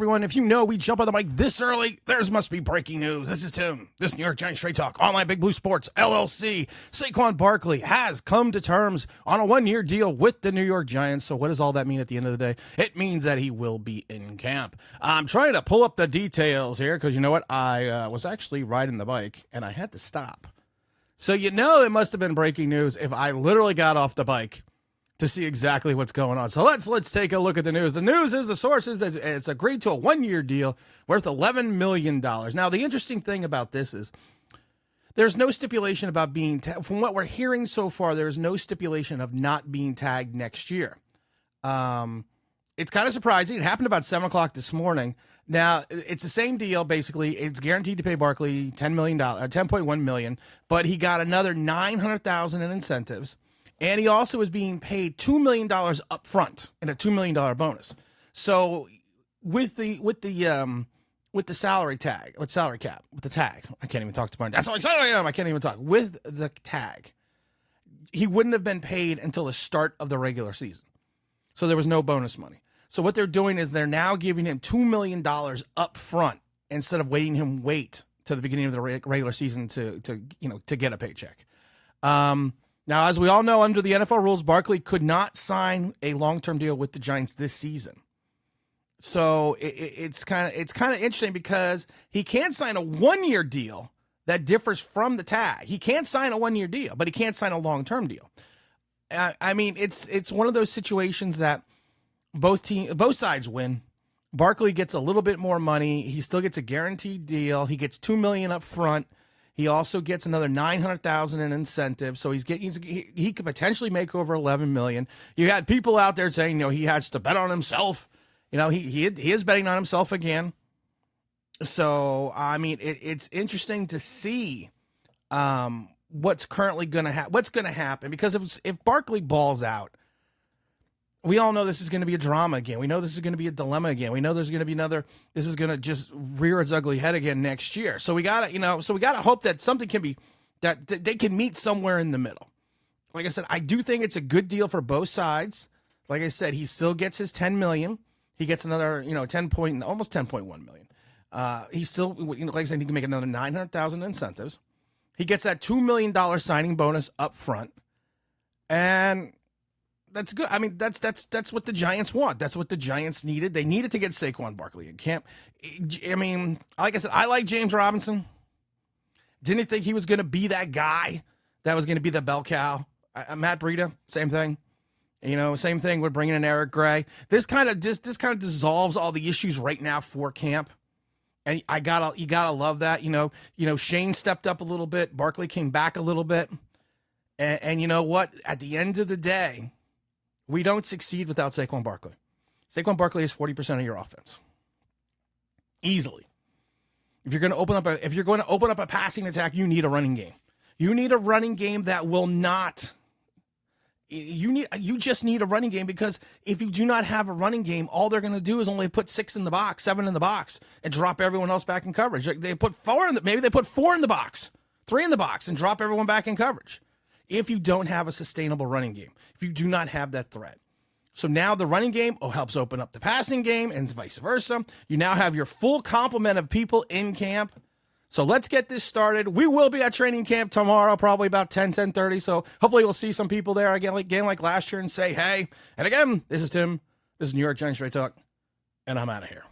everyone. If you know we jump on the mic this early, there's must be breaking news. This is Tim. This New York Giants Straight Talk, Online Big Blue Sports, LLC. Saquon Barkley has come to terms on a one-year deal with the New York Giants. So what does all that mean at the end of the day? It means that he will be in camp. I'm trying to pull up the details here because you know what? I was actually riding the bike and I had to stop. So you know it must have been breaking news if I literally got off the bike to see exactly what's going on. So let's take a look at the news. The news is the sources that it's agreed to a one-year deal worth $11 million. Now, the interesting thing about this is there's no stipulation about being from what we're hearing so far, there's no stipulation of not being tagged next year. It's kind of surprising. It happened about 7 o'clock this morning. Now, it's the same deal, basically. It's guaranteed to pay Barkley $10.1 million, but he got another $900,000 in incentives. And he also is being paid $2 million up front and a $2 million bonus. So with the salary tag, with salary cap, with the tag, I can't even talk to my. That's how excited I am. I can't even talk. With the tag, he wouldn't have been paid until the start of the regular season. So there was no bonus money. So what they're doing is they're now giving him $2 million up front instead of waiting him wait to the beginning of the regular season to get a paycheck. Now, as we all know, under the NFL rules, Barkley could not sign a long-term deal with the Giants this season. So it's kind of interesting because he can't sign a one-year deal that differs from the tag. He can't sign a one-year deal, but he can't sign a long-term deal. I mean, it's one of those situations that both sides win. Barkley gets a little bit more money. He still gets a guaranteed deal. He gets $2 million up front. He also gets another $900,000 in incentives, so he could potentially make over $11 million. You had people out there saying, he has to bet on himself. He is betting on himself again. So I mean, it's interesting to see what's currently going to happen. What's going to happen because if Barkley balls out, we all know this is going to be a drama again. We know this is going to be a dilemma again. We know there's going to be this is going to just rear its ugly head again next year. So we got to hope that something can be, that they can meet somewhere in the middle. Like I said, I do think it's a good deal for both sides. Like I said, he still gets his $10 million. He gets another, almost $10.1 million. He still, like I said, he can make another $900,000 incentives. He gets that $2 million signing bonus up front. And that's good. I mean, that's what the Giants want. That's what the Giants needed. They needed to get Saquon Barkley in camp. I mean, like I said, I like James Robinson. Didn't think he was going to be that guy that was going to be the bell cow. Matt Breida, same thing. Same thing with bringing in Eric Gray. This kind of dissolves all the issues right now for camp. And you gotta love that. Shane stepped up a little bit. Barkley came back a little bit. And you know what? At the end of the day, we don't succeed without Saquon Barkley. Saquon Barkley is 40% of your offense. Easily. If you're going to open up a passing attack, you need a running game. You need a running game that will not. You just need a running game because if you do not have a running game, all they're going to do is only put 6 in the box, 7 in the box, and drop everyone else back in coverage. They put 4 in maybe they put 4 in the box, 3 in the box, and drop everyone back in coverage. If you don't have a sustainable running game, if you do not have that threat. So now the running game helps open up the passing game and vice versa. You now have your full complement of people in camp. So let's get this started. We will be at training camp tomorrow, probably about 10:30. So hopefully we'll see some people there again like last year and say, hey. And again, this is Tim. This is New York Giants Straight Talk, and I'm out of here.